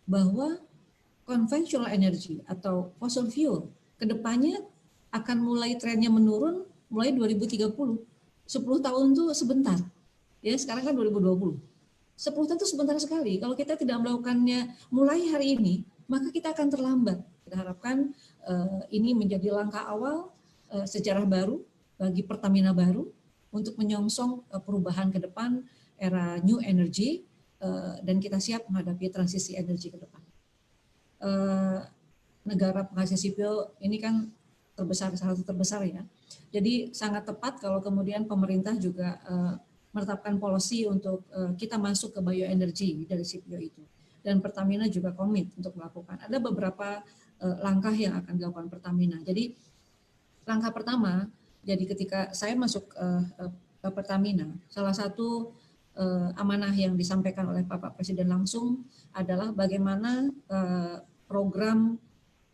bahwa conventional energy atau fossil fuel kedepannya akan mulai trennya menurun mulai 2030. 10 tahun itu sebentar. Ya, sekarang kan 2020. 10 tahun itu sebentar sekali. Kalau kita tidak melakukannya mulai hari ini, maka kita akan terlambat. Kita harapkan ini menjadi langkah awal sejarah baru bagi Pertamina baru untuk menyongsong perubahan ke depan era new energy dan kita siap menghadapi transisi energi ke depan. Negara penghasil sipil ini kan terbesar, salah satu terbesar ya. Jadi sangat tepat kalau kemudian pemerintah juga menetapkan policy untuk kita masuk ke bioenergi dari CPO itu. Dan Pertamina juga komit untuk melakukan. Ada beberapa langkah yang akan dilakukan Pertamina. Jadi langkah pertama, jadi ketika saya masuk ke Pertamina, salah satu amanah yang disampaikan oleh Bapak Presiden langsung adalah bagaimana program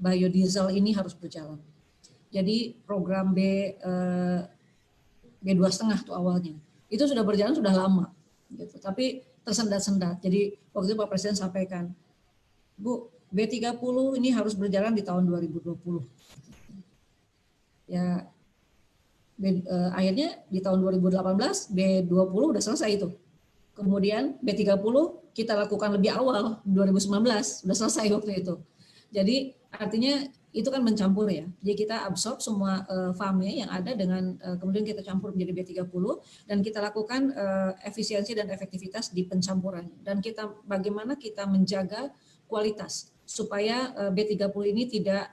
biodiesel ini harus berjalan. Jadi program B2,5 tuh awalnya. Itu sudah berjalan sudah lama gitu. Tapi tersendat-sendat. Jadi waktu itu Pak Presiden sampaikan, Bu, B30 ini harus berjalan di tahun 2020. Ya akhirnya di tahun 2018 B20 udah selesai itu. Kemudian B30 kita lakukan lebih awal 2019 sudah selesai waktu itu. Jadi artinya itu kan mencampur ya. Jadi kita absorb semua FAME yang ada dengan kemudian kita campur menjadi B30 dan kita lakukan efisiensi dan efektivitas di pencampuran. Dan kita bagaimana kita menjaga kualitas supaya B30 ini tidak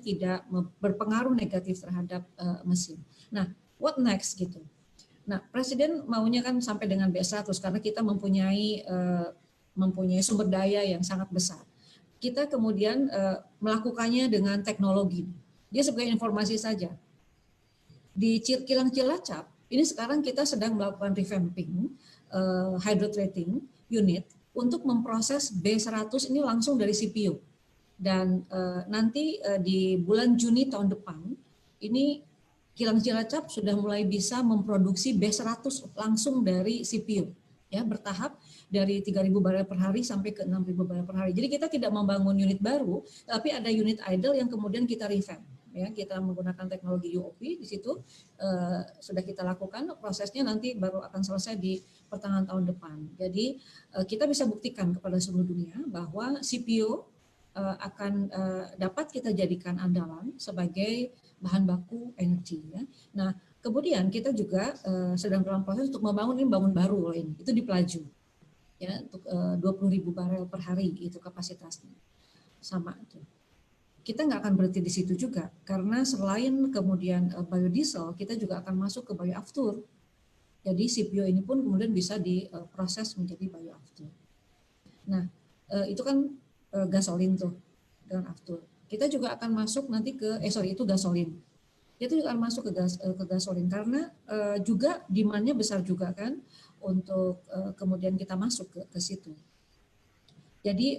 tidak berpengaruh negatif terhadap mesin. Nah, what next gitu. Nah, Presiden maunya kan sampai dengan B100 karena kita mempunyai sumber daya yang sangat besar. Kita kemudian melakukannya dengan teknologi. Dia sebagai informasi saja. Di Kilang Cilacap, ini sekarang kita sedang melakukan revamping hydrotreating unit untuk memproses B100 ini langsung dari CPO. Dan nanti di bulan Juni tahun depan, ini Kilang Cilacap sudah mulai bisa memproduksi B100 langsung dari CPO. Ya, bertahap dari 3.000 barel per hari sampai ke 6.000 barel per hari. Jadi kita tidak membangun unit baru, tapi ada unit idle yang kemudian kita revamp. Ya, kita menggunakan teknologi UOP di situ sudah kita lakukan prosesnya nanti baru akan selesai di pertengahan tahun depan. Jadi kita bisa buktikan kepada seluruh dunia bahwa CPO akan dapat kita jadikan andalan sebagai bahan baku energi. Ya. Nah, kemudian kita juga sedang dalam proses untuk membangun baru ini, itu di Pelaju, ya untuk 20.000 barel per hari itu kapasitasnya, sama itu. Kita nggak akan berhenti di situ juga, karena selain kemudian biodiesel, kita juga akan masuk ke bioaftur. Jadi CPO ini pun kemudian bisa diproses menjadi bioaftur. Nah, itu kan gasolin tuh dengan aftur. Kita juga akan masuk nanti itu gasolin. Itu juga akan masuk ke gasolin karena juga demand-nya besar juga kan untuk kemudian kita masuk ke situ. Jadi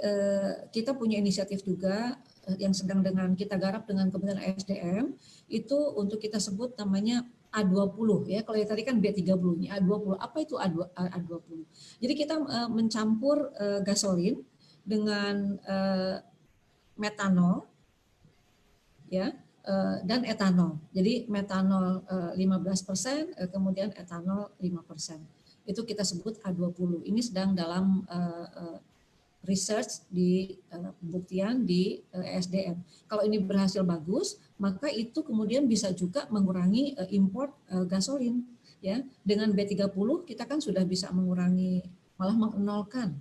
kita punya inisiatif juga yang sedang kita garap dengan Kementerian SDM itu untuk kita sebut namanya A20 ya. Kalau tadi kan B30 ini A20. Apa itu A20? Jadi kita mencampur gasolin dengan metanol ya. Dan etanol. Jadi metanol 15%, kemudian etanol 5%. Itu kita sebut A20. Ini sedang dalam research di pembuktian di SDM. Kalau ini berhasil bagus, maka itu kemudian bisa juga mengurangi import gasolin. Ya, dengan B30 kita kan sudah bisa mengurangi, malah menolkan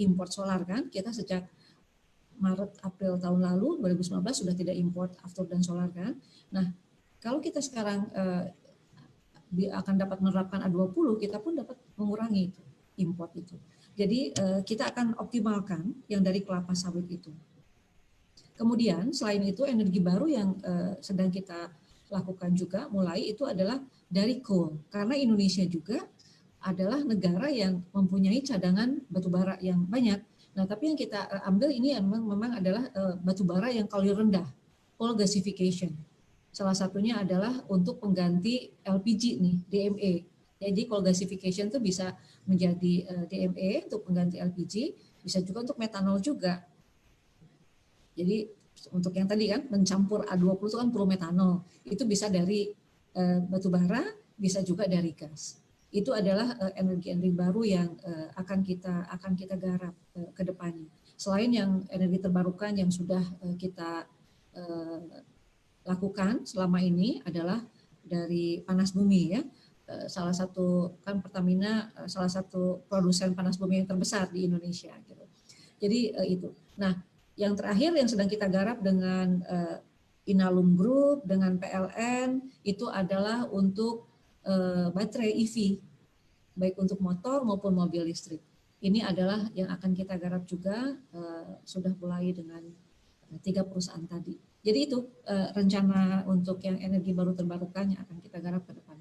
import solar kan. Kita sejak Maret April tahun lalu 2019 sudah tidak import aftur dan solar kan. Nah, kalau kita sekarang akan dapat menerapkan A20, kita pun dapat mengurangi itu import itu. Jadi kita akan optimalkan yang dari kelapa sawit itu. Kemudian selain itu energi baru yang sedang kita lakukan juga mulai itu adalah dari coal. Karena Indonesia juga adalah negara yang mempunyai cadangan batu bara yang banyak. Nah, tapi yang kita ambil ini memang adalah batu bara yang kalori rendah, coal gasification. Salah satunya adalah untuk pengganti LPG nih, DME. Jadi coal gasification itu bisa menjadi DME untuk pengganti LPG, bisa juga untuk metanol juga. Jadi untuk yang tadi kan mencampur A20 itu kan perlu metanol. Itu bisa dari batu bara, bisa juga dari gas. Itu adalah energi-energi baru yang akan kita garap ke depannya. Selain yang energi terbarukan yang sudah kita lakukan selama ini adalah dari panas bumi ya. Salah satu kan Pertamina salah satu produsen panas bumi yang terbesar di Indonesia gitu. Jadi itu. Nah, yang terakhir yang sedang kita garap dengan Inalum Group dengan PLN itu adalah untuk baterai EV baik untuk motor maupun mobil listrik. Ini adalah yang akan kita garap juga sudah mulai dengan 3 perusahaan tadi. Jadi itu rencana untuk yang energi baru terbarukan yang akan kita garap ke depan.